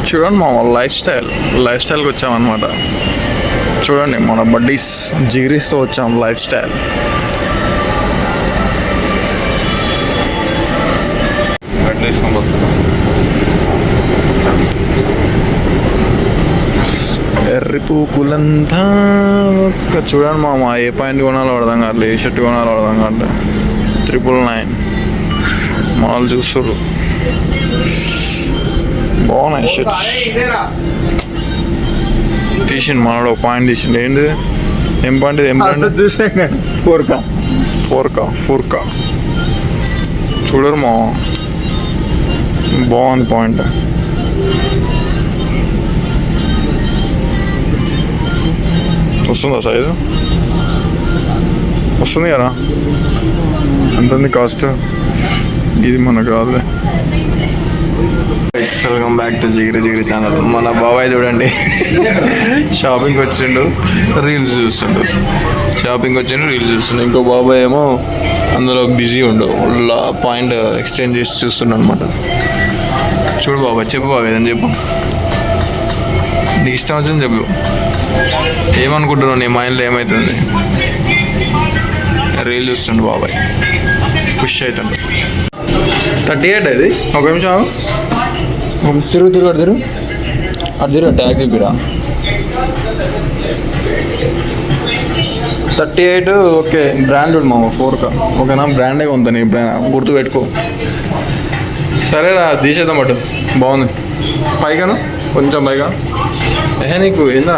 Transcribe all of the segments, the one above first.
చూడండి మా లైఫ్ స్టైల్కి వచ్చామన్నమాట. చూడండి మన బడ్డీస్ జిగ్రీస్తో వచ్చాం లైఫ్ స్టైల్. ఎర్రి పూకులంతా ఒక్క చూడండి మామ, ఏ పాయింట్ కొనాలో అర్థం కావట్లేదు, ఏ షర్ట్ కొనాలో అర్థం కావట్లేదు. 999 మాల్ చూస్తారు, బాగున్నాయి షర్ట్స్. తీసిండు మనోడు ఒక పాయింట్ తీసిండు. ఏంటి ఏం పాయింట్? ఏం పాయింట్ చూసాను? ఫోర్కా చూడరు మా, బాగుంది పాయింట్. వస్తుందా సైజు? వస్తుంది కదా. ఎంత ఉంది కాస్ట్? ఇది మనకు కాదులే. Welcome back to Jigiri channel. మన బాబాయ్ చూడండి షాపింగ్కి వచ్చిండు, రీల్స్ చూస్తుండు. ఇంకో బాబాయ్ ఏమో అందులో బిజీ ఉండు, పాయింట్ ఎక్స్చేంజ్ చేసి చూస్తుండు అనమాట. చూడు బాబాయ్, చెప్పు బాబాయ్, ఏదని చెప్పు, నీ ఇష్టం వచ్చింది చెప్పు. ఏమనుకుంటున్నావు? నీ మైండ్లో ఏమవుతుంది? రీల్ చూస్తుండు బాబాయ్, ఖుషి అవుతుండు. 38 అది. ఒక నిమిషం తిరుగు అటు ట్యాగ్ ఇప్పిరా. 38 ఓకే. బ్రాండెడ్ మామ, ఫోర్కా ఓకేనా? బ్రాండే కొంత, నీ బ్రాండ్ గుర్తు పెట్టుకో. సరేరా తీసేద్దాం. అటు బాగుంది. పైగాను కొంచెం పైగా. నీకు ఏందా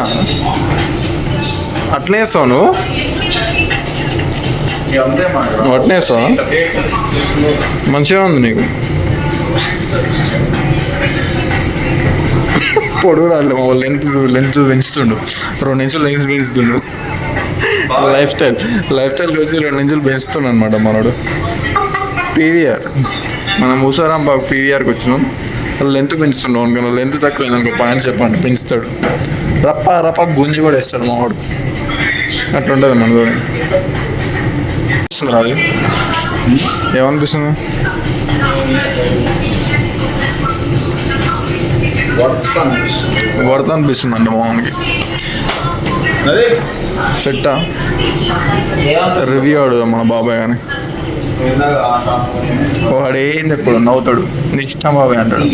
అట్లనే వేస్తావు నువ్వు? అట్లనే వేస్తావా? మంచిగా ఉంది నీకు. పొడుగు రాళ్ళు మా లెంత్ పెంచుతుండు, 2 ఇంచులు లెంత్ పెంచుతుండు. లైఫ్ స్టైల్కి వచ్చి 2 ఇంచులు పెంచుతుండు అనమాట మనోడు. పీవీఆర్, మనం ఊసారాంబాగ్ పీవీఆర్కి వచ్చినాం. లెంత్ పెంచుతుండు. అనుకున్నా లెంత్ తక్కువ అనుకో, పాయింట్ చెప్పండి పెంచుతాడు. రప్ప గుంజి కూడా వేస్తాడు మావాడు. అట్లుంటుంది మనతో. అది ఏమనిపిస్తుంది? వర్త అనిపిస్తుంది అండి మోహన్కి. సెట్టా రివ్యూ అడుగుదాం మన బాబాయ్ కానీ. వాడేంది ఎప్పుడు నవ్వుతాడు, నీ ఇష్టం బాబాయ్ అంటాడు.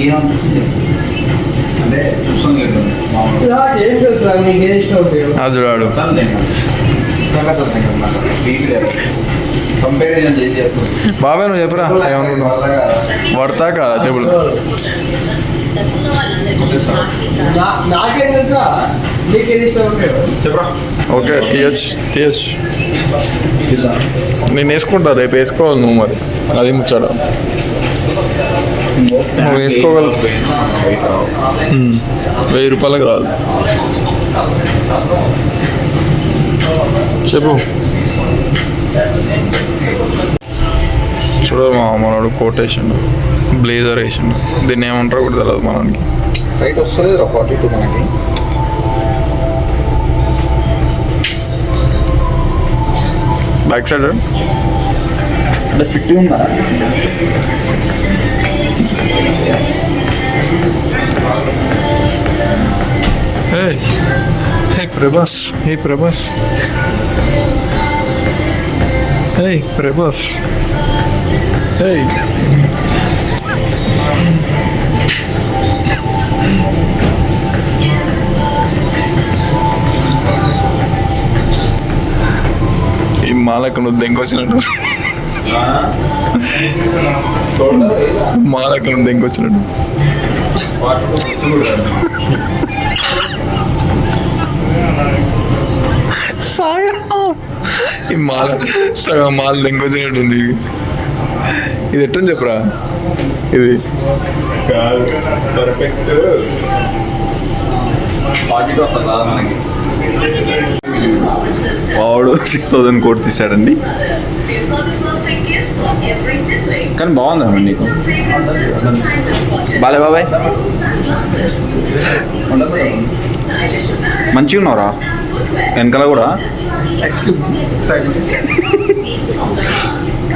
చూడాడు బాబాయ్, నువ్వు చెప్పురా ఏమనుకున్నావు? వర్తా కాదా టేబుల్? ఓకే తీయచ్చు. నేను వేసుకుంటా, రేపు వేసుకోవాలి నువ్వు. మరి అది ముచ్చాడు, నువ్వు వేసుకోగలుగుతావు. 1000 రూపాయలకు రాదు. చెప్పు. చూడ మనోడు కోట్ వేసిండు, బ్లేజర్ వేసిండు. దీన్ని ఏమంటారో కూడా తెలియదు మనకి. రైట్ వస్తుంది 42 మనకి. బ్యాక్ సైడ్ అంటే ఫిట్ ఉందా? ప్రభాస్ ఈ మాలకు నువ్వు దెంకొచ్చినట్టు, మాలకు నువ్వు దెంకొచ్చినట్టు. ఈ మాల సగం మాల దెంకొచ్చినట్టు ఉంది. ఇది ఎట్టని చెప్పురా. ఇది పర్ఫెక్ట్ వాడు 6000 కోట్ తీసాడండి. కానీ బాగుందా నీకు? బాలే బాబాయ్, మంచిగా ఉన్నారా? వెనకాల కూడా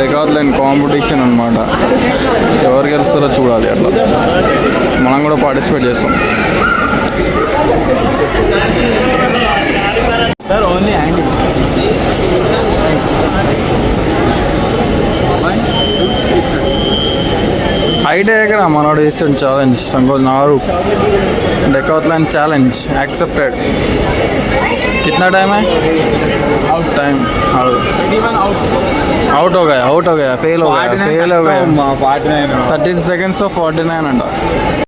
డెకాథ్లాన్ కాంపిటీషన్ అనమాట. ఎవరు గెలుస్తారో చూడాలి. అట్లా మనం కూడా పార్టిసిపేట్ చేస్తాం. Sir only angle. హైట్ ఎగరా మనోడు చేస్తాడు ఛాలెంజ్. సంకోజ్ नारू डेकाथलॉन चैलेंज एक्सेप्टेड. कितना टाइम है? टाइम आउट हो गया फेल हो गया 49 13 seconds of 49 अंटा.